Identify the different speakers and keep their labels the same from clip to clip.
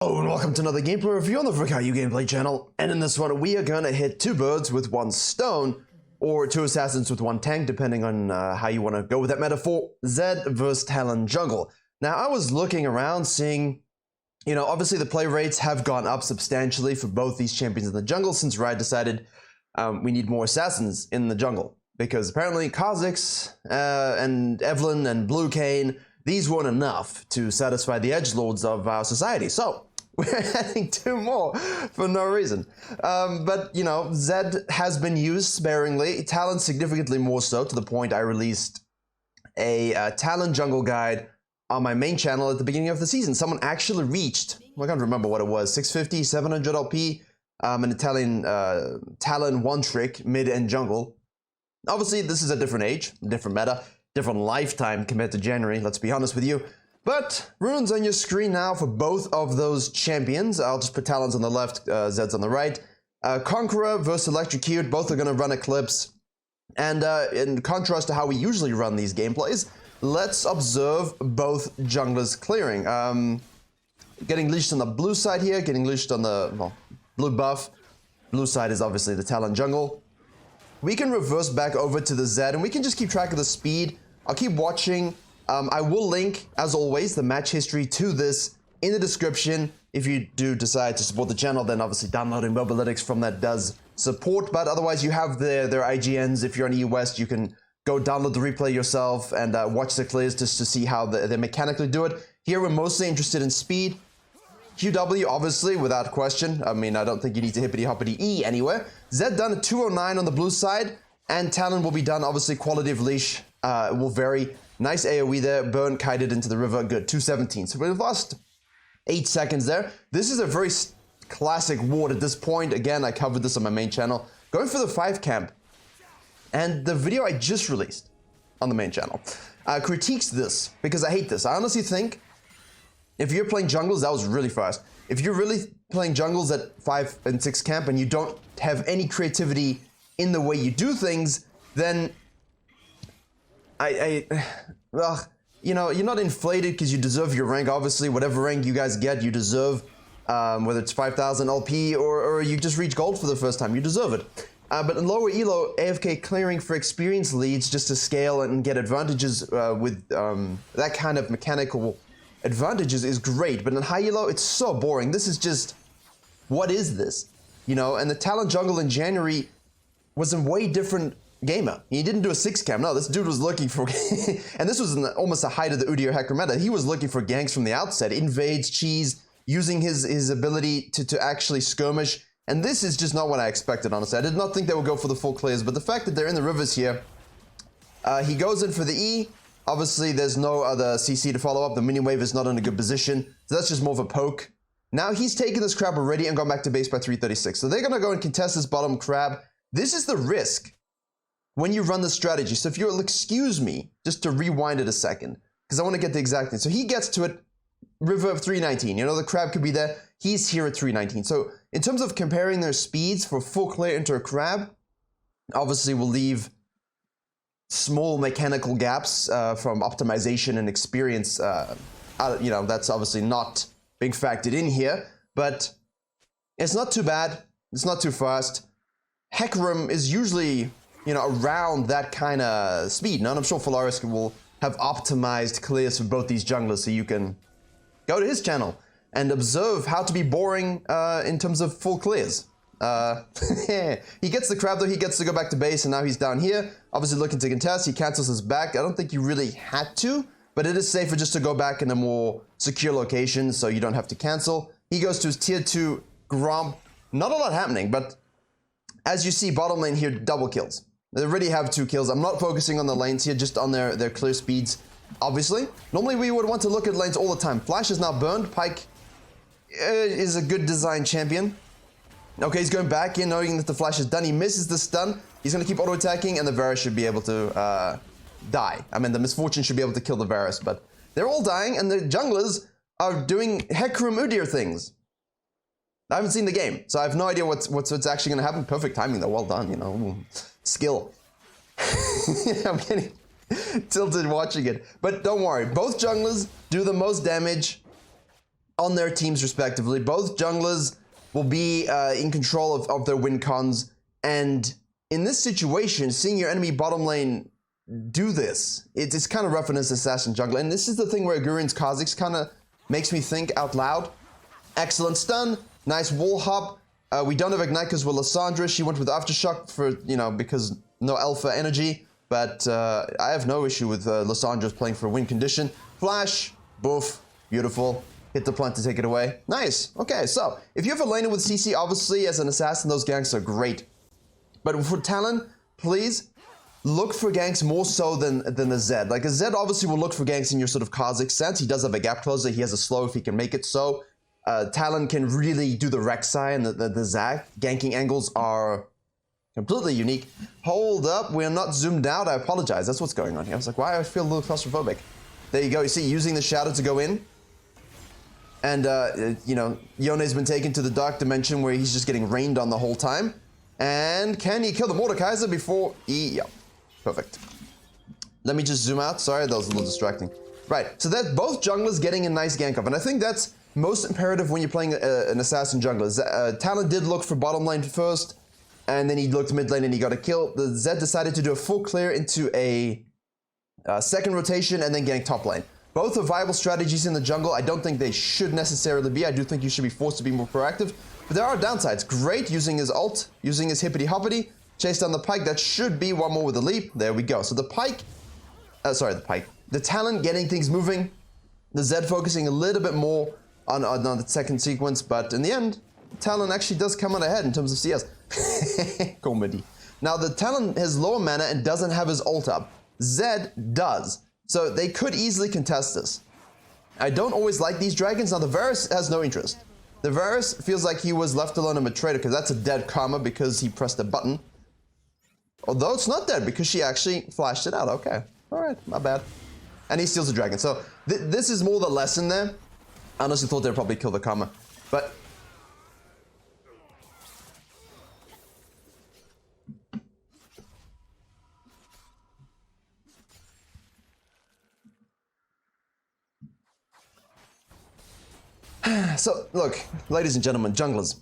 Speaker 1: Hello and welcome to another gameplay review on the Virkayu gameplay channel, and in this one we are gonna hit two birds with one stone, or two assassins with one tank, depending on how you want to go with that metaphor. Zed versus Talon jungle. Now I was looking around seeing, obviously the play rates have gone up substantially for both these champions in the jungle since Riot decided we need more assassins in the jungle, because apparently Kha'Zix and Evelyn and Blue Cane, these weren't enough to satisfy the edgelords of our society. So we're adding two more for no reason. But, Zed has been used sparingly, Talon significantly more so, to the point I released a Talon jungle guide on my main channel at the beginning of the season. Someone actually reached, I can't remember what it was, 650, 700 LP, an Italian Talon one trick, mid and jungle. Obviously, this is a different age, different meta, different lifetime compared to January, let's be honest with you. But runes on your screen now for both of those champions. I'll just put Talons on the left, Zeds on the right. Conqueror versus Electrocute, both are going to run Eclipse. And in contrast to how we usually run these gameplays, let's observe both junglers clearing. Getting leashed on the blue side here, getting leashed on the blue buff. Blue side is obviously the Talon jungle. We can reverse back over to the Zed, and we can just keep track of the speed. I'll keep watching. I will link, as always, the match history to this in the description. If you do decide to support the channel, then obviously downloading MOBALYTICS from that does support. But otherwise, you have their IGNs. If you're on EU-West, you can go download the replay yourself and watch the clears just to see how they mechanically do it. Here, we're mostly interested in speed. QW, obviously, without question. I mean, I don't think you need to hippity-hoppity E anywhere. Zed done at 209 on the blue side, and Talon will be done, obviously, quality of leash will vary. Nice AoE there, burn, kited into the river, good, 217. So we've lost 8 seconds there. This is a very classic ward at this point. Again, I covered this on my main channel. Going for the 5 camp. And the video I just released on the main channel critiques this, because I hate this. I honestly think if you're playing jungles, that was really fast. If you're really playing jungles at 5 and 6 camp and you don't have any creativity in the way you do things, then you're not inflated because you deserve your rank. Obviously, whatever rank you guys get, you deserve, whether it's 5,000 LP or you just reach gold for the first time, you deserve it. But in lower elo, AFK clearing for experience leads just to scale and get advantages with that kind of mechanical advantages is great. But in high elo, it's so boring. This is just, what is this? And the Talon jungle in January was a way different gamer. He didn't do a 6 cam. No, this dude was looking for, and this was almost the height of the Udyr hacker meta. He was looking for ganks from the outset, invades, cheese, using his ability to actually skirmish. And this is just not what I expected, honestly. I did not think they would go for the full clears, but the fact that they're in the rivers here, he goes in for the E. Obviously, there's no other CC to follow up. The mini wave is not in a good position, so that's just more of a poke. Now he's taken this crab already and gone back to base by 336. So they're gonna go and contest this bottom crab. This is the risk when you run the strategy. So if you'll excuse me, just to rewind it a second, because I want to get the exact thing. So he gets to it, river of 319. The crab could be there. He's here at 319. So in terms of comparing their speeds for full clear into a crab, obviously we'll leave small mechanical gaps from optimization and experience. That's obviously not being factored in here, but it's not too bad. It's not too fast. Hecarim is usually around that kind of speed. Now, I'm sure Phalaris will have optimized clears for both these junglers, so you can go to his channel and observe how to be boring in terms of full clears. He gets the crab though, he gets to go back to base, and now he's down here, obviously looking to contest. He cancels his back. I don't think you really had to, but it is safer just to go back in a more secure location so you don't have to cancel. He goes to his tier 2 Gromp. Not a lot happening, but as you see, bottom lane here, double kills. They already have 2 kills. I'm not focusing on the lanes here, just on their clear speeds, obviously. Normally we would want to look at lanes all the time. Flash is now burned. Pyke is a good design champion. Okay, he's going back in knowing that the flash is done. He misses the stun. He's going to keep auto-attacking, and the Varus should be able to die. I mean, the Misfortune should be able to kill the Varus, but they're all dying, and the junglers are doing Hecarim Udyr things. I haven't seen the game, so I have no idea what's actually going to happen. Perfect timing, though. Well done, skill. I'm getting tilted watching it. But don't worry, both junglers do the most damage on their teams respectively. Both junglers will be in control of their win cons, and in this situation, seeing your enemy bottom lane do this, it's kind of rough in this assassin jungler. And this is the thing where Gurian's Kha'Zix kind of makes me think out loud. Excellent stun, nice wall hop. We don't have Ignite because we're Lissandra. She went with Aftershock for, you know, because no alpha energy. But I have no issue with Lissandra's playing for a win condition. Flash, boof, beautiful. Hit the plant to take it away. Nice. Okay, so if you have a laner with CC, obviously as an assassin, those ganks are great. But for Talon, please look for ganks more so than a Zed. Like a Zed obviously will look for ganks in your sort of Kha'Zix sense. He does have a gap closer. He has a slow if he can make it so. Talon can really do the Rek'Sai and the Zag. Ganking angles are completely unique. Hold up, we're not zoomed out. I apologize. That's what's going on here. I was like, why? I feel a little claustrophobic. There you go. You see, using the shadow to go in. And, you know, Yone's been taken to the dark dimension where he's just getting rained on the whole time. And can he kill the Mordekaiser before he... Yeah, perfect. Let me just zoom out. Sorry, that was a little distracting. Right, so that's both junglers getting a nice gank up. And I think that's most imperative when you're playing an assassin jungler. Talon did look for bottom lane first, and then he looked mid lane and he got a kill. The Zed decided to do a full clear into a second rotation and then gank top lane. Both are viable strategies in the jungle. I don't think they should necessarily be. I do think you should be forced to be more proactive. But there are downsides. Great using his ult, using his hippity hoppity, chase down the Pyke. That should be one more with a leap. There we go. So the Pyke, the Talon getting things moving. The Zed focusing a little bit more on the second sequence. But in the end, Talon actually does come out ahead in terms of CS. Comedy. Now the Talon has lower mana and doesn't have his ult up. Zed does. So they could easily contest this. I don't always like these dragons. Now the Varus has no interest. The Varus feels like he was left alone in a traitor because that's a dead karma because he pressed a button. Although it's not dead because she actually flashed it out. Okay. Alright, not bad. And he steals the dragon. So this is more the lesson there. I honestly thought they'd probably kill the karma. But... So, look, ladies and gentlemen, junglers,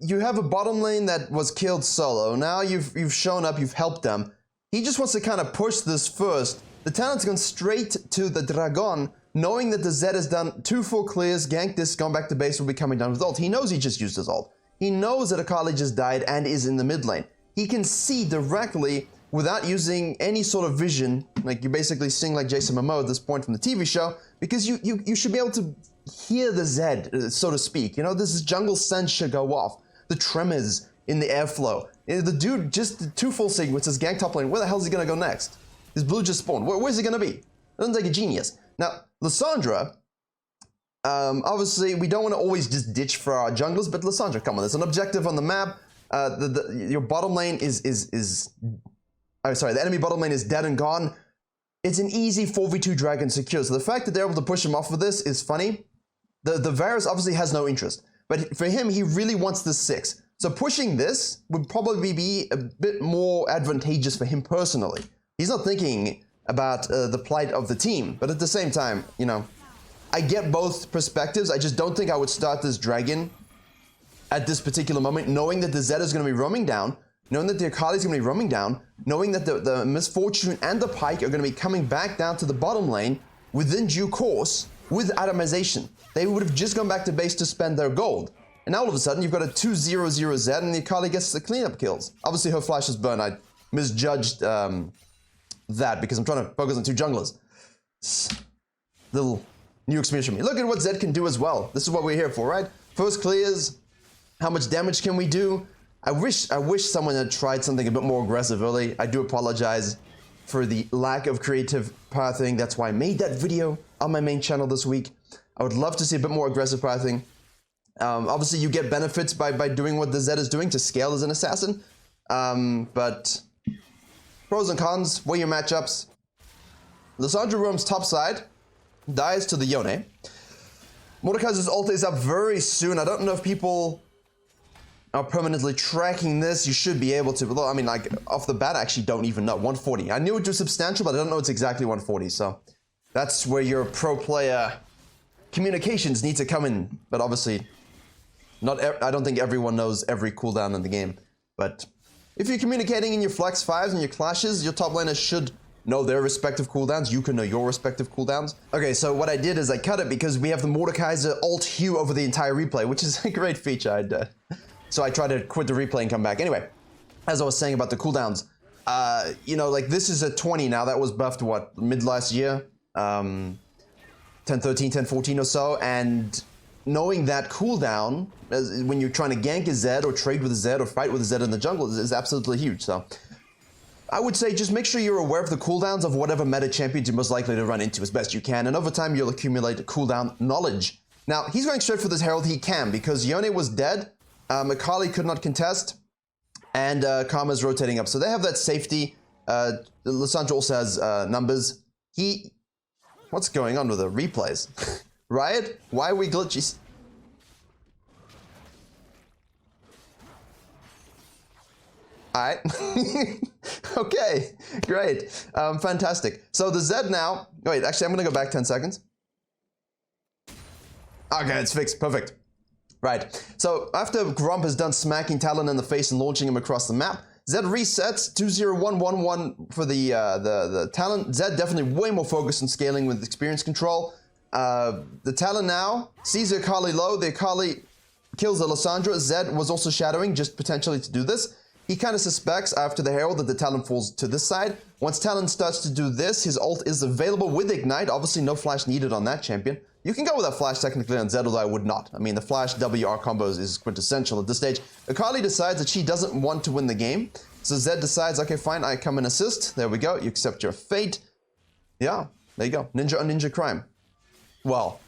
Speaker 1: you have a bottom lane that was killed solo. Now you've shown up, you've helped them. He just wants to kind of push this first. The Talon's gone straight to the Dragon, knowing that the Zed has done 2 full clears, ganked this, gone back to base, will be coming down with ult. He knows he just used his ult. He knows that Akali just died and is in the mid lane. He can see directly without using any sort of vision, like you're basically seeing like Jason Momoa at this point from the TV show, because you should be able to hear the Zed, so to speak. You know, this jungle sense should go off. The tremors in the airflow. The dude just 2 full sequences, gank top lane. Where the hell is he gonna go next? His blue just spawned. Where's he gonna be? Doesn't take a genius. Now, Lissandra, obviously we don't want to always just ditch for our junglers, but Lissandra, come on, there's an objective on the map. Your bottom lane the enemy bottom lane is dead and gone. It's an easy 4v2 dragon secure. So the fact that they're able to push him off with this is funny. The Varus obviously has no interest, but for him, he really wants this 6. So pushing this would probably be a bit more advantageous for him personally. He's not thinking about the plight of the team, but at the same time, you know, I get both perspectives. I just don't think I would start this dragon at this particular moment, knowing that the Zed is going to be roaming down, knowing that the Akali is going to be roaming down, knowing that the Misfortune and the Pyke are going to be coming back down to the bottom lane within due course with atomization. They would have just gone back to base to spend their gold. And now all of a sudden, you've got a 2-0-0 Zed, and the Akali gets the cleanup kills. Obviously, her flash is burned. I misjudged that because I'm trying to focus on 2 junglers. Little new experience for me. Look at what Zed can do as well. This is what we're here for, right? First clears. How much damage can we do? I wish someone had tried something a bit more aggressive early. I do apologize for the lack of creative pathing. That's why I made that video on my main channel this week. I would love to see a bit more aggressive pathing. Obviously, you get benefits by doing what the Zed is doing to scale as an assassin. But pros and cons, weigh your matchups. Lissandra roams topside, dies to the Yone. Mordekaiser's ult is up very soon. I don't know if people are permanently tracking this. You should be able to. But I mean, like, off the bat, I actually don't even know. 140. I knew it was substantial, but I don't know it's exactly 140. So that's where your pro player communications need to come in, but obviously, I don't think everyone knows every cooldown in the game. But if you're communicating in your flex 5s and your clashes, your top laners should know their respective cooldowns. You can know your respective cooldowns. Okay, so what I did is I cut it because we have the Mordekaiser alt Hue over the entire replay, which is a great feature. So I tried to quit the replay and come back. Anyway, as I was saying about the cooldowns, you know, like this is a 20 now. That was buffed, what, mid last year? 1013, 1014 or so. And knowing that cooldown, when you're trying to gank a Zed or trade with a Zed or fight with a Zed in the jungle is absolutely huge. So I would say just make sure you're aware of the cooldowns of whatever meta champions you're most likely to run into as best you can. And over time, you'll accumulate cooldown knowledge. Now, he's going straight for this Herald. He can because Yone was dead. Akali could not contest. And Karma's rotating up. So they have that safety. Lissandra also has numbers. What's going on with the replays? Riot? Why are we glitchy? Alright. Okay, great. Fantastic. So the Zed now... Wait, actually, I'm going to go back 10 seconds. Okay, it's fixed. Perfect. Right. So after Grump has done smacking Talon in the face and launching him across the map, Zed resets 20111 for the Talon. Zed definitely way more focused on scaling with experience control. The Talon now sees the Akali low. The Akali kills the Lissandra. Zed was also shadowing just potentially to do this. He kind of suspects after the Herald that the Talon falls to this side. Once Talon starts to do this, his ult is available with Ignite. Obviously no flash needed on that champion. You can go with that flash technically on Zed, although I would not. I mean, the flash WR combos is quintessential at this stage. Akali decides that she doesn't want to win the game. So Zed decides, okay, fine, I come and assist. There we go. You accept your fate. Yeah, there you go. Ninja on ninja crime. Well,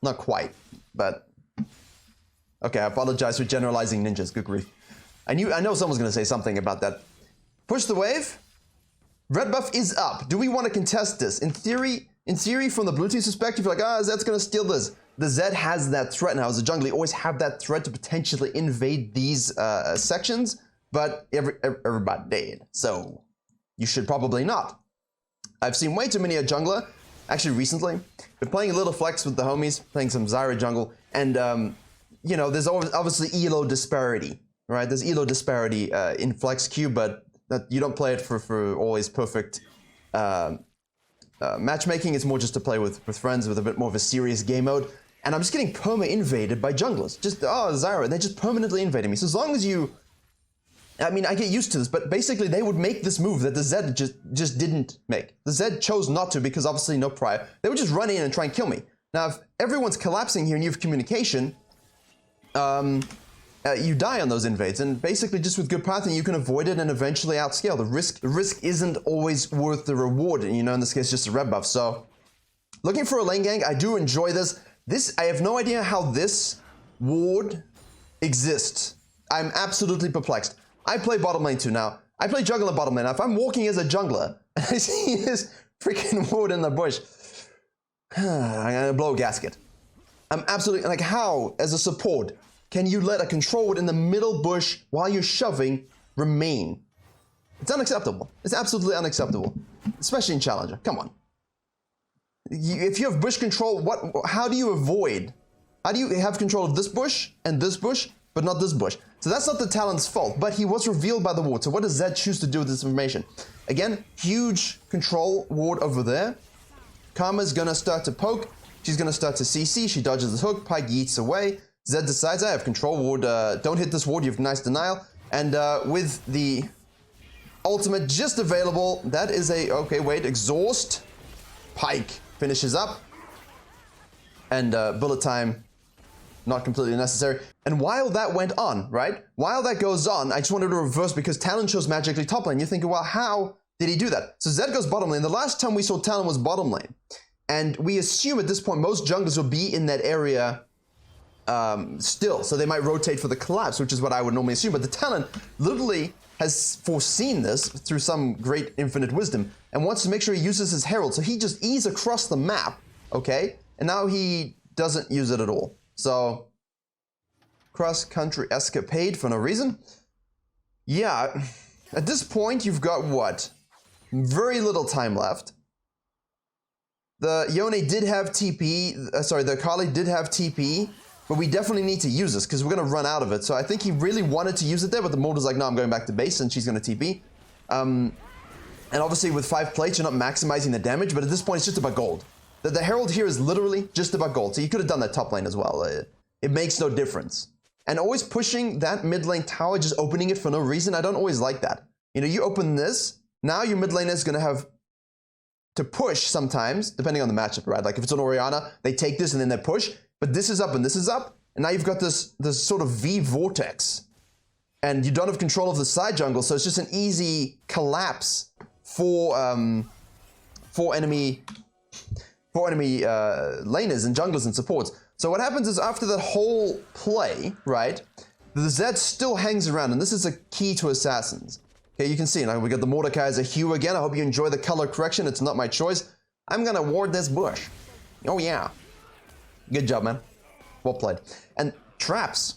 Speaker 1: not quite, but... Okay, I apologize for generalizing ninjas. Good grief. I know someone's going to say something about that. Push the wave. Red buff is up. Do we want to contest this? In theory, from the blue team's perspective, you're like, Zed's going to steal this. The Zed has that threat now. As a jungler, you always have that threat to potentially invade these sections, but everybody dead. So you should probably not. I've seen way too many a jungler, actually recently. Been playing a little flex with the homies, playing some Zyra jungle, and you know, there's obviously elo disparity. Right, there's elo disparity in flex queue, but you don't play it for always perfect matchmaking. It's more just to play with friends with a bit more of a serious game mode. And I'm just getting perma-invaded by junglers. Just, Zyra, they're just permanently invading me. So as long as you... I mean, I get used to this, but basically they would make this move that the Zed just didn't make. The Zed chose not to because obviously no prior. They would just run in and try and kill me. Now, if everyone's collapsing here and you have communication... you die on those invades, and basically just with good pathing you can avoid it and eventually outscale. The risk isn't always worth the reward, and you know, in this case just a red buff. So looking for a lane gank, I do enjoy this. I have no idea how this ward exists. I'm absolutely perplexed. I play bottom lane too now. I play jungle and bottom lane. Now, if I'm walking as a jungler and I see this freaking ward in the bush, I'm gonna blow a gasket. I'm absolutely, like, how as a support can you let a control ward in the middle bush while you're shoving remain? It's unacceptable. It's absolutely unacceptable, especially in Challenger. Come on. If you have bush control, how do you avoid? How do you have control of this bush and this bush, but not this bush? So that's not the Talon's fault, but he was revealed by the ward. So what does Zed choose to do with this information? Again, huge control ward over there. Karma's gonna start to poke. She's gonna start to CC. She dodges the hook. Pyke yeets away. Zed decides, I have control ward, don't hit this ward, you have nice denial. And with the ultimate just available, that is okay, wait, exhaust. Pyke finishes up. And bullet time, not completely necessary. And while that went on, right, while that goes on, I just wanted to reverse because Talon chose magically top lane. You're thinking, well, how did he do that? So Zed goes bottom lane. The last time we saw Talon was bottom lane. And we assume at this point, most junglers will be in that area still, so they might rotate for the collapse, which is what I would normally assume. But the Talon literally has foreseen this through some great infinite wisdom and wants to make sure he uses his Herald. So he just ease across the map, okay? And now he doesn't use it at all. So cross-country escapade for no reason. Yeah, at this point you've got what? Very little time left. The Yone did have TP, sorry, the Kali did have TP, but we definitely need to use this because we're going to run out of it. So I think he really wanted to use it there, but the Mortar's like, no, I'm going back to base, and she's going to TP. And obviously with 5 plates, you're not maximizing the damage, but at this point, it's just about gold. The Herald here is literally just about gold, so you could have done that top lane as well. It makes no difference. And always pushing that mid lane tower, just opening it for no reason, I don't always like that. You know, you open this, now your mid lane is going to have to push sometimes, depending on the matchup, right? Like if it's an Orianna, they take this and then they push, but this is up and this is up, and now you've got this sort of V vortex, and you don't have control of the side jungle, so it's just an easy collapse for enemy laners and junglers and supports. So what happens is after that whole play, right, the Zed still hangs around, and this is a key to assassins. Okay, you can see now we got the Mordecai as a hue again. I hope you enjoy the color correction. It's not my choice. I'm gonna ward this bush. Oh yeah. Good job, man. Well played. And traps.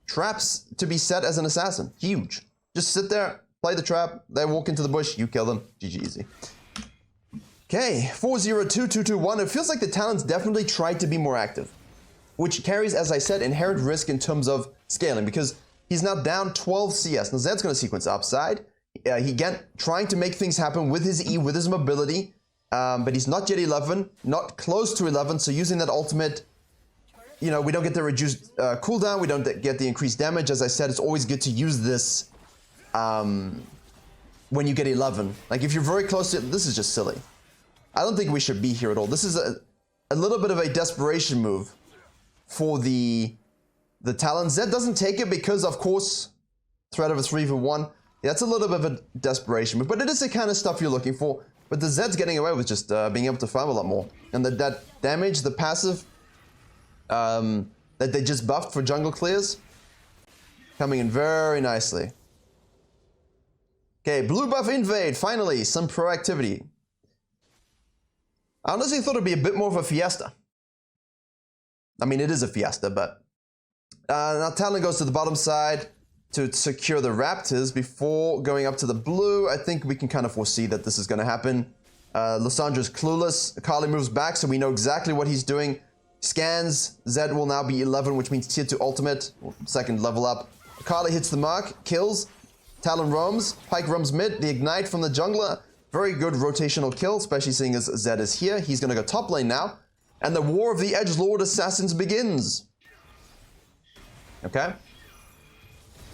Speaker 1: Traps to be set as an assassin. Huge. Just sit there, play the trap, they walk into the bush, you kill them. GG easy. Okay, 4-0-2-2-2-1. It feels like the Talons definitely tried to be more active, which carries, as I said, inherent risk in terms of scaling, because he's now down 12 CS. Now Zed's going to sequence upside. He again trying to make things happen with his E, with his mobility, but he's not yet 11, not close to 11, so using that ultimate, you know, we don't get the reduced cooldown, we don't get the increased damage. As I said, it's always good to use this when you get 11. Like if you're very close to it, this is just silly. I don't think we should be here at all. This is a little bit of a desperation move for the Talon. Zed doesn't take it because, of course, threat of a 3v1. Yeah, it's a little bit of a desperation move, but it is the kind of stuff you're looking for. But the Zed's getting away with just being able to farm a lot more. And that damage, the passive that they just buffed for jungle clears, coming in very nicely. Okay, blue buff invade, finally, some proactivity. I honestly thought it'd be a bit more of a fiesta. I mean, it is a fiesta, but now Talon goes to the bottom side to secure the Raptors before going up to the blue. I think we can kind of foresee that this is going to happen. Lissandra's clueless. Kali moves back, so we know exactly what he's doing. Scans. Zed will now be 11, which means tier 2 ultimate. Second level up. Kali hits the mark, kills. Talon roams. Pyke roams mid. The ignite from the jungler. Very good rotational kill, especially seeing as Zed is here. He's going to go top lane now. And the war of the Edgelord Assassins begins. Okay.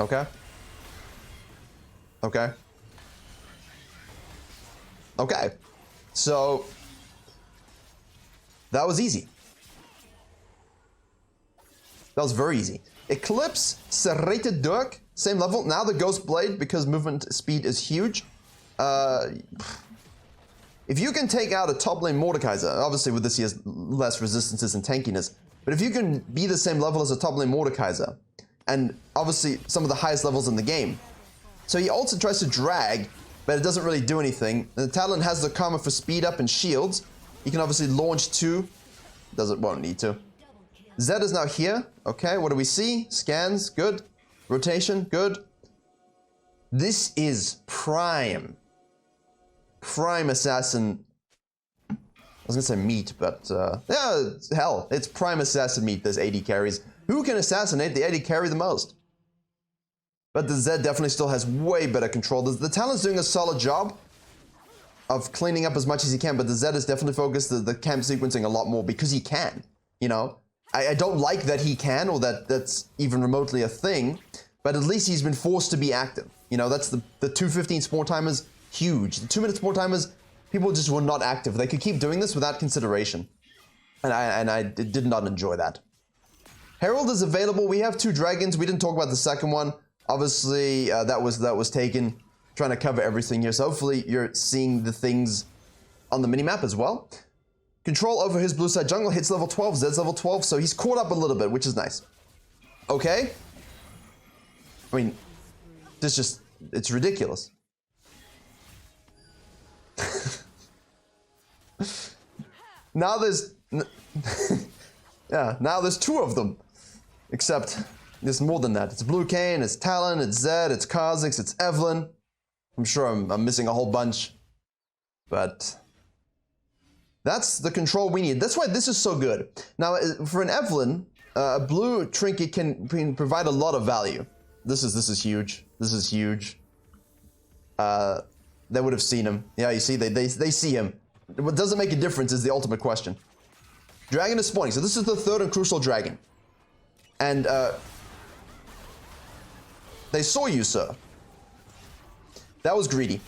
Speaker 1: Okay. Okay. Okay. So that was easy. That was very easy. Eclipse, Serrated Dirk, same level. Now the Ghost Blade, because movement speed is huge. If you can take out a top lane Mordekaiser, obviously with this he has less resistances and tankiness, but if you can be the same level as a top lane Mordekaiser, and obviously some of the highest levels in the game. So he also tries to drag, but it doesn't really do anything. The Talon has the Karma for speed up and shields. He can obviously launch 2. Won't need to. Zed is now here. Okay, what do we see? Scans, good. Rotation, good. This is prime assassin. I was gonna say meat, but yeah, hell, it's prime assassin meat. There's 80 carries. Who can assassinate the 80 carry the most? But the Zed definitely still has way better control. The Talon's doing a solid job of cleaning up as much as he can, but the Zed is definitely focused the camp sequencing a lot more because he can, you know? I don't like that he can, or that's even remotely a thing, but at least he's been forced to be active. You know, that's the 2:15 sport timers, huge. The 2-minute sport timers, people just were not active. They could keep doing this without consideration. And I did not enjoy that. Herald is available. We have 2 dragons. We didn't talk about the second one. Obviously, that was taken. Trying to cover everything here. So hopefully you're seeing the things on the minimap as well. Control over his blue side jungle hits level 12. Zed's level 12. So he's caught up a little bit, which is nice. Okay. I mean, it's ridiculous. Now there's... yeah, now there's 2 of them. Except there's more than that. It's Blue Kayn, it's Talon, it's Zed, it's Kha'Zix, it's Evelynn. I'm sure I'm missing a whole bunch. But That's the control we need. That's why this is so good. Now, for an Evelyn, a blue trinket can provide a lot of value. This is huge. This is huge. They would have seen him. Yeah, you see, they see him. What doesn't make a difference is the ultimate question. Dragon is spawning. So this is the third and crucial dragon. And they saw you, sir. That was greedy.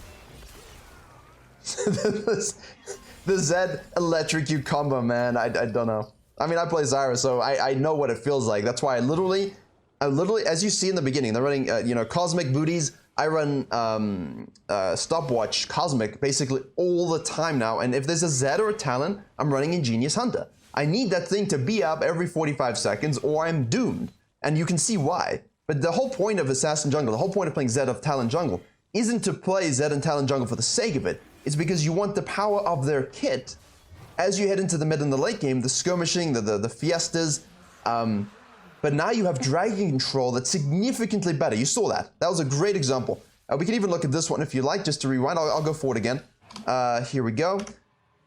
Speaker 1: The Zed electric combo, man. I don't know. I mean, I play Zyra, so I know what it feels like. That's why I literally, as you see in the beginning, they're running, you know, cosmic booties. I run stopwatch cosmic basically all the time now. And if there's a Zed or a Talon, I'm running Ingenious Hunter. I need that thing to be up every 45 seconds or I'm doomed. And you can see why. But the whole point of Assassin Jungle, the whole point of playing Zed of Talon Jungle, isn't to play Zed and Talon Jungle for the sake of it. It's because you want the power of their kit as you head into the mid and the late game, the skirmishing, the fiestas. But now you have dragon control that's significantly better. You saw that. That was a great example. We can even look at this one if you like, just to rewind. I'll go forward again. Here we go.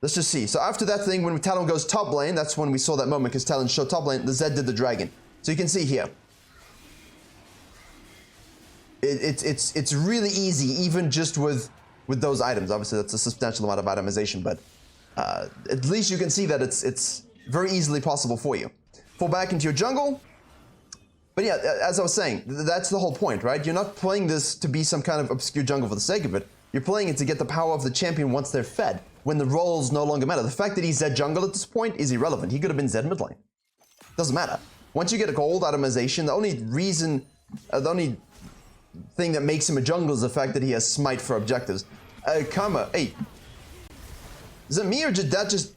Speaker 1: Let's just see. So after that thing, when Talon goes top lane, that's when we saw that moment because Talon showed top lane, the Zed did the dragon. So you can see here. It's really easy, even just with those items. Obviously, that's a substantial amount of itemization, but at least you can see that it's very easily possible for you. Fall back into your jungle. But yeah, as I was saying, that's the whole point, right? You're not playing this to be some kind of obscure jungle for the sake of it. You're playing it to get the power of the champion once they're fed, when the roles no longer matter. The fact that he's Zed jungle at this point is irrelevant. He could have been Zed mid lane. Doesn't matter. Once you get a gold itemization, the only reason, the only thing that makes him a jungle is the fact that he has smite for objectives. Karma, hey. Is it me or did that just...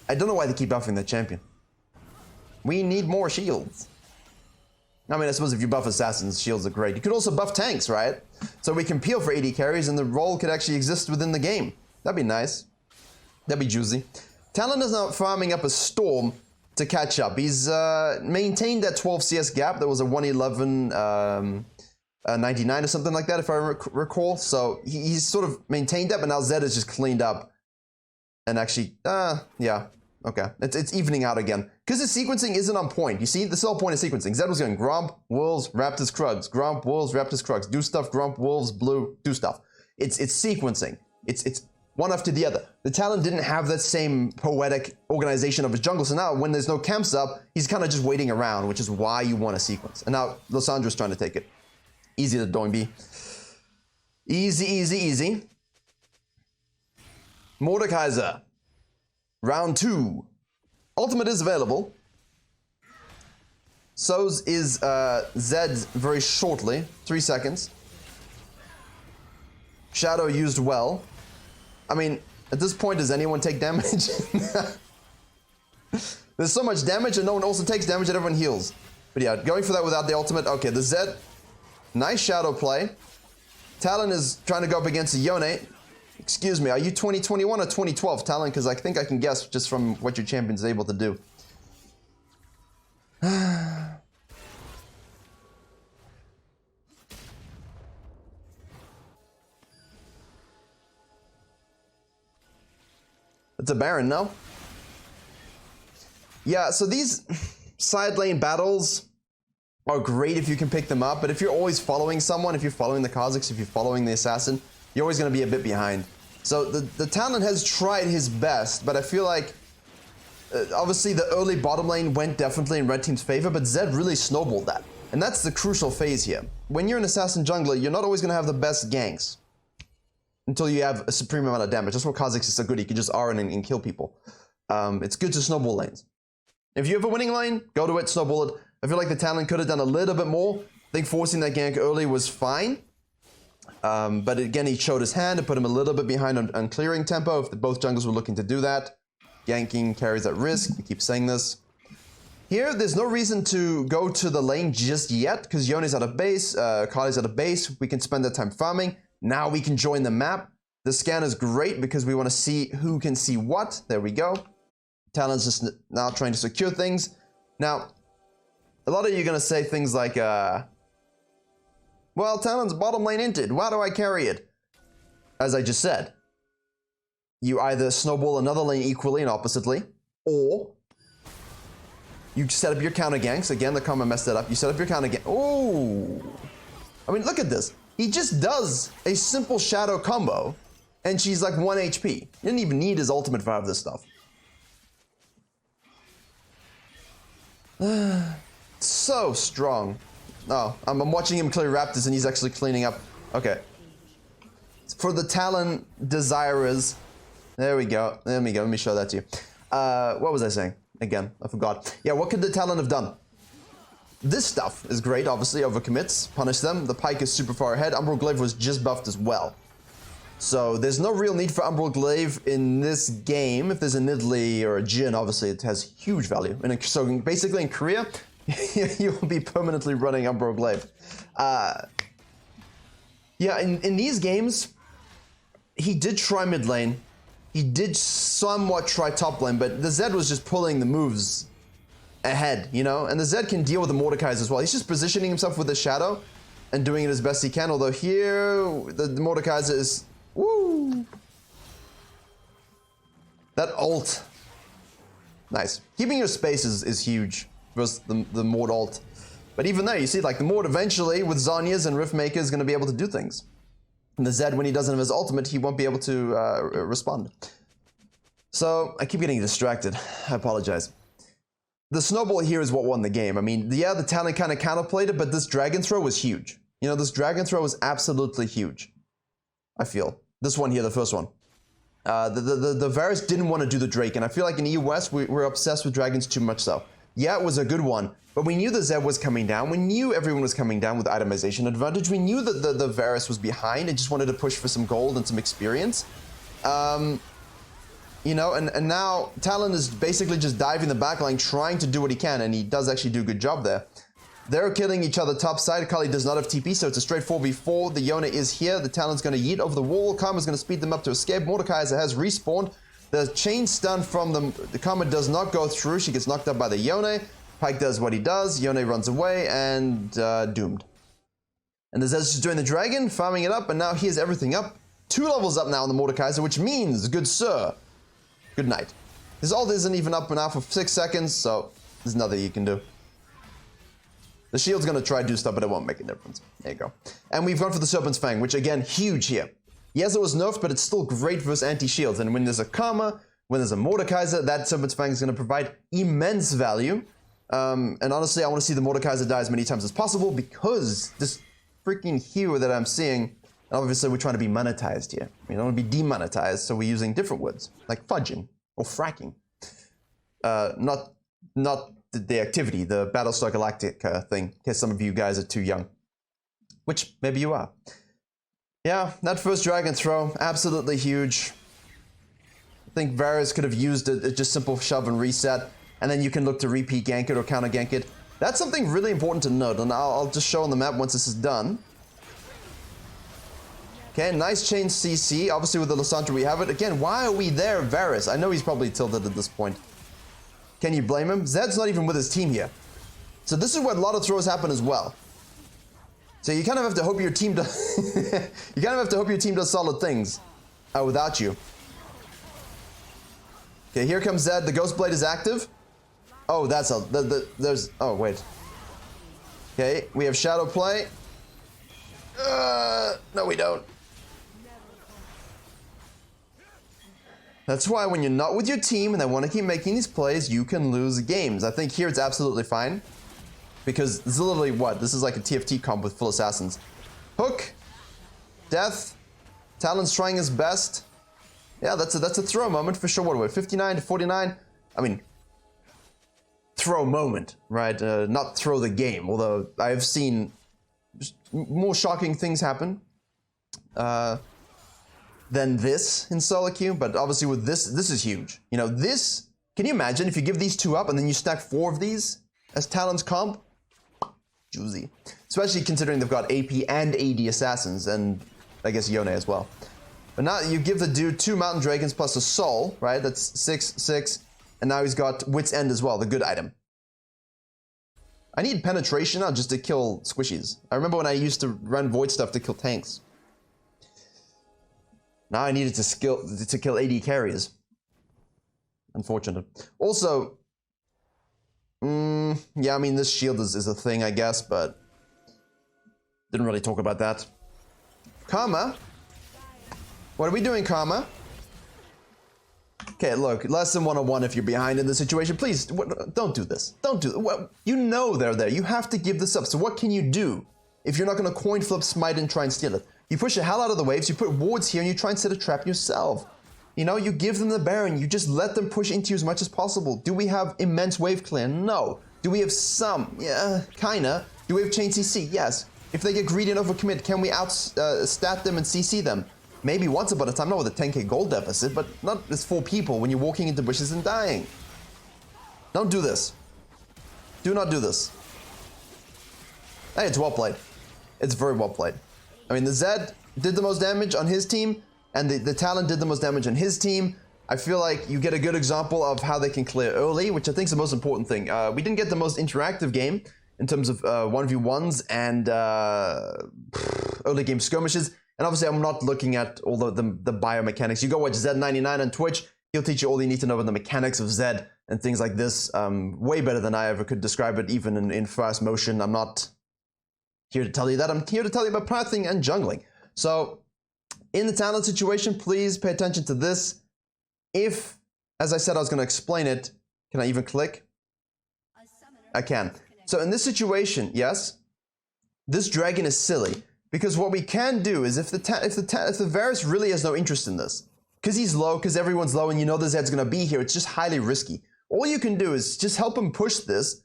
Speaker 1: I don't know why they keep buffing that champion. We need more shields. I mean, I suppose if you buff assassins, shields are great. You could also buff tanks, right? So we can peel for AD carries and the role could actually exist within the game. That'd be nice. That'd be juicy. Talon is now farming up a storm to catch up. He's maintained that 12 CS gap. There was a 111 99 or something like that, if I recall. So he's sort of maintained that, but now Zed is just cleaned up. And actually, yeah. Okay, it's evening out again. Because the sequencing isn't on point. You see, this is the whole point of sequencing. Zed was going Gromp, Wolves, Raptors, Krugs. Gromp, Wolves, Raptors, Krugs. Do stuff, Gromp, Wolves, Blue, do stuff. It's sequencing. It's one after the other. The Talon didn't have that same poetic organization of his jungle, so now when there's no camps up, he's kind of just waiting around, which is why you want a sequence. And now Lysandra's trying to take it. Easy to Doinby. Easy, easy, easy. Mordekaiser. Round 2. Ultimate is available. So's is Zed's very shortly. 3 seconds. Shadow used well. I mean, at this point, does anyone take damage? There's so much damage and no one also takes damage and everyone heals. But yeah, going for that without the ultimate. Okay, the Zed. Nice shadow play. Talon is trying to go up against Yone. Excuse me, are you 2021 or 2012, Talon? Because I think I can guess just from what your champion's able to do. It's a Baron, no? Yeah, so these side lane battles are great if you can pick them up, but if you're always following someone, if you're following the Kazakhs, if you're following the Assassin, you're always going to be a bit behind. So the Talon has tried his best, but I feel like obviously the early bottom lane went definitely in red team's favor, but Zed really snowballed that. And that's the crucial phase here. When you're an Assassin jungler, you're not always going to have the best ganks until you have a supreme amount of damage. That's why Kazakhs is so good. He can just RN and kill people. It's good to snowball lanes. If you have a winning lane, go to it, snowball it. I feel like the Talon could have done a little bit more. I think forcing that gank early was fine. But again, he showed his hand and put him a little bit behind on clearing tempo if both junglers were looking to do that. Ganking carries at risk. We keep saying this. Here, there's no reason to go to the lane just yet because Yone's out of base, Kali's out of base. We can spend that time farming. Now we can join the map. The scan is great because we want to see who can see what. There we go. Talon's just now trying to secure things. Now, a lot of you are going to say things like, well, Talon's bottom lane inted. Why do I carry it? As I just said, you either snowball another lane equally and oppositely, or you set up your counter ganks. Again, the combo messed that up. You set up your counter gank. Oh! I mean, look at this. He just does a simple shadow combo, and she's like 1 HP. He didn't even need his ultimate for half this stuff. So strong. Oh, I'm watching him clear Raptors, and he's actually cleaning up. Okay. For the Talon desirers, there we go. Let me show that to you. What was I saying? Again, I forgot. Yeah, what could the Talon have done? This stuff is great, obviously, overcommits, punish them. The Pike is super far ahead. Umbral Glaive was just buffed as well. So there's no real need for Umbral Glaive in this game. If there's a Nidalee or a Jhin, obviously it has huge value. And so basically in Korea, you will be permanently running Umbral Glaive. Yeah, in these games, he did try mid lane. He did somewhat try top lane, but the Zed was just pulling the moves ahead, you know? And the Zed can deal with the Mordekaiser as well. He's just positioning himself with the shadow and doing it as best he can, although here, the Mordekaiser is... Woo! That ult. Nice. Keeping your space is huge versus the Mord ult. But even there, you see, like, the Mord eventually, with Zhonya's and Riftmaker, is going to be able to do things. And the Zed, when he doesn't have his ultimate, he won't be able to respond. So, I keep getting distracted. I apologize. The snowball here is what won the game. I mean, yeah, the Talon kind of counterplayed it, but this dragon throw was huge. You know, this dragon throw was absolutely huge. I feel. This one here, the first one. The Varus didn't want to do the Drake, and I feel like in EU West, we're obsessed with dragons too much so. Yeah, it was a good one, but we knew the Zed was coming down. We knew everyone was coming down with itemization advantage. We knew that the Varus was behind and just wanted to push for some gold and some experience. You know, and now Talon is basically just diving the backline, trying to do what he can, and he does actually do a good job there. They're killing each other top side. Kali does not have TP, so it's a straight 4v4. The Yone is here. The Talon's going to yeet over the wall. Karma's going to speed them up to escape. Mordekaiser has respawned. The chain stun from the Karma does not go through. She gets knocked up by the Yone. Pike does what he does. Yone runs away and doomed. And the Zed's just doing the dragon, farming it up, and now he has everything up. 2 levels up now on the Mordekaiser, which means, good sir, good night. His ult isn't even up now for 6 seconds, so there's nothing you can do. The shield's gonna try to do stuff, but it won't make a difference. There you go. And we've gone for the Serpent's Fang, which again, huge here. Yes, it was nerfed, but it's still great versus anti-shields. And when there's a Karma, when there's a Mordekaiser, that Serpent's Fang is gonna provide immense value. And honestly, I wanna see the Mordekaiser die as many times as possible because this freaking hue that I'm seeing, and obviously we're trying to be monetized here. We don't wanna be demonetized, so we're using different words, like fudging or fracking. Not the activity, the Battlestar Galactica thing, in case some of you guys are too young. Which, maybe you are. Yeah, that first dragon throw, absolutely huge. I think Varus could have used a just simple shove and reset, and then you can look to repeat gank it or counter gank it. That's something really important to note, and I'll just show on the map once this is done. Okay, nice chain CC. Obviously with the Lysandra we have it. Again, why are we there, Varus? I know he's probably tilted at this point. Can you blame him? Zed's not even with his team here. So this is where a lot of throws happen as well. So you kind of have to hope your team does you kind of have to hope your team does solid things without you. Okay, here comes Zed. The Ghost Blade is active. Oh, that's a there's oh wait. Okay, we have Shadow Play. No we don't. That's why when you're not with your team and they want to keep making these plays, you can lose games. I think here it's absolutely fine. Because this is literally what? This is like a TFT comp with full assassins. Hook. Death. Talon's trying his best. Yeah, that's a throw moment for sure. What are we, 59 to 49? I mean, throw moment, right? Not throw the game. Although I've seen more shocking things happen. Than this in solo queue, but obviously with this is huge. You know, this, can you imagine if you give these 2 up and then you stack 4 of these as Talon's comp? Juicy. Especially considering they've got AP and AD assassins, and I guess Yone as well. But now you give the dude 2 Mountain Dragons plus a Soul, right? That's 6, and now he's got Wit's End as well, the good item. I need penetration now just to kill squishies. I remember when I used to run Void stuff to kill tanks. Now I needed to kill AD carriers. Unfortunate. Also, yeah, I mean, this shield is a thing, I guess, but didn't really talk about that. Karma? What are we doing, Karma? Okay, look, lesson 101 if you're behind in this situation, please, don't do this. Don't do it. Well, you know they're there. You have to give this up. So what can you do if you're not going to coin flip, smite, and try and steal it? You push the hell out of the waves, you put wards here, and you try and set a trap yourself. You know, you give them the Baron, you just let them push into you as much as possible. Do we have immense wave clear? No. Do we have some? Yeah, kinda. Do we have chain CC? Yes. If they get greedy and overcommit, can we stat them and CC them? Maybe once upon a time, not with a 10k gold deficit, but not as 4 people when you're walking into bushes and dying. Don't do this. Do not do this. Hey, it's well played. It's very well played. I mean, the Zed did the most damage on his team, and the Talon did the most damage on his team. I feel like you get a good example of how they can clear early, which I think is the most important thing. We didn't get the most interactive game in terms of 1v1s and early game skirmishes. And obviously, I'm not looking at all the biomechanics. You go watch Zed99 on Twitch. He'll teach you all you need to know about the mechanics of Zed and things like this. Way better than I ever could describe it, even in fast motion. I'm not here to tell you that. I'm here to tell you about pathing and jungling. So, in the Talon situation, please pay attention to this. If, as I said, I was going to explain it. Can I even click? I can. So in this situation, yes, this dragon is silly. Because what we can do is if the Varus really has no interest in this, because he's low, because everyone's low, and you know the Zed's going to be here, it's just highly risky. All you can do is just help him push this,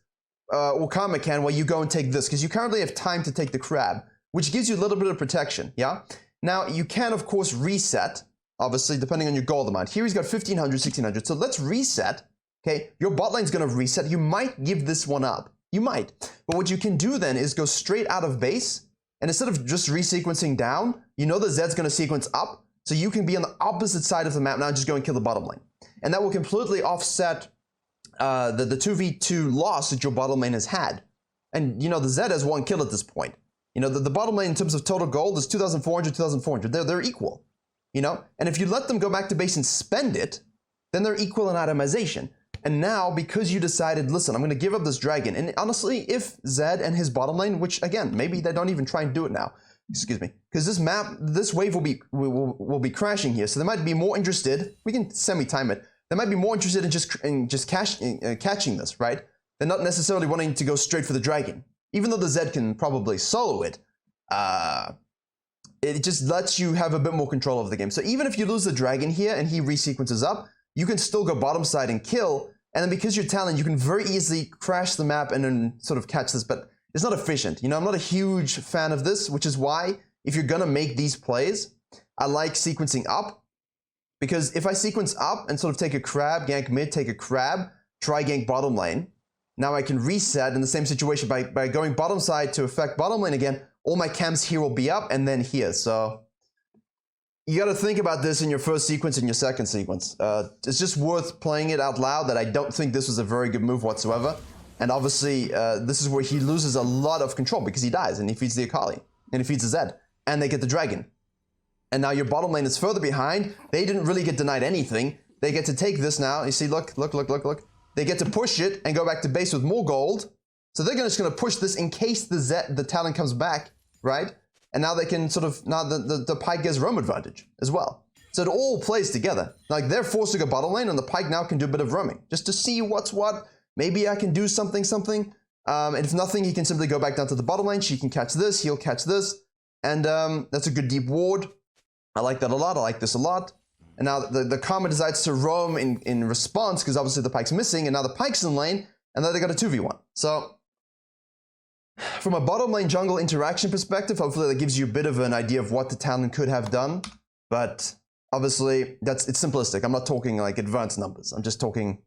Speaker 1: or Karma can, while you go and take this, because you currently have time to take the crab, which gives you a little bit of protection, yeah? Now, you can, of course, reset, obviously, depending on your gold amount. Here he's got 1,500, 1,600, so let's reset, okay? Your bot lane's going to reset. You might give this one up. You might. But what you can do then is go straight out of base, and instead of just resequencing down, you know the Zed's going to sequence up, so you can be on the opposite side of the map now and just go and kill the bottom lane. And that will completely offset the 2v2 loss that your bottom lane has had. And, you know, the Zed has 1 kill at this point. You know, the bottom lane in terms of total gold is 2,400, 2,400. They're equal, you know? And if you let them go back to base and spend it, then they're equal in itemization. And now, because you decided, listen, I'm going to give up this dragon. And honestly, if Zed and his bottom lane, which again, maybe they don't even try and do it now, excuse me, because this wave will be crashing here. So they might be more interested. We can semi-time it. They might be more interested in just catching this, right? They're not necessarily wanting to go straight for the dragon. Even though the Zed can probably solo it, it just lets you have a bit more control over the game. So even if you lose the dragon here and he resequences up, you can still go bottom side and kill. And then because you're Talon, you can very easily crash the map and then sort of catch this. But it's not efficient. You know, I'm not a huge fan of this, which is why if you're going to make these plays, I like sequencing up. Because if I sequence up and sort of take a crab, gank mid, take a crab, try gank bottom lane, now I can reset in the same situation by going bottom side to affect bottom lane again. All my camps here will be up and then here. So you got to think about this in your first sequence and your second sequence. It's just worth playing it out loud that I don't think this was a very good move whatsoever. And obviously, this is where he loses a lot of control because he dies and he feeds the Akali and he feeds the Zed and they get the dragon. And now your bottom lane is further behind. They didn't really get denied anything. They get to take this now. You see, look. They get to push it and go back to base with more gold. So they're just going to push this in case the Talon comes back, right? And now they can sort of, now the Pike gets roam advantage as well. So it all plays together. Like they're forced to go bottom lane and the Pike now can do a bit of roaming. Just to see what's what. Maybe I can do something. And if nothing, he can simply go back down to the bottom lane. She can catch this, he'll catch this. And that's a good deep ward. I like that a lot, I like this a lot. And now the Karma decides to roam in response because obviously the Pike's missing and now the Pike's in lane and then they got a 2v1. So from a bottom lane jungle interaction perspective, hopefully that gives you a bit of an idea of what the Talon could have done. But obviously it's simplistic. I'm not talking like advanced numbers. I'm just talking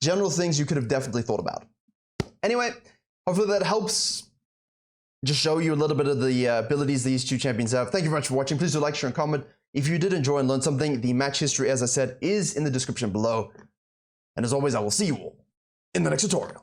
Speaker 1: general things you could have definitely thought about. Anyway, hopefully that helps just show you a little bit of the abilities these two champions have. Thank you very much for watching. Please do like, share, and comment. If you did enjoy and learn something, the match history, as I said, is in the description below. And as always, I will see you all in the next tutorial.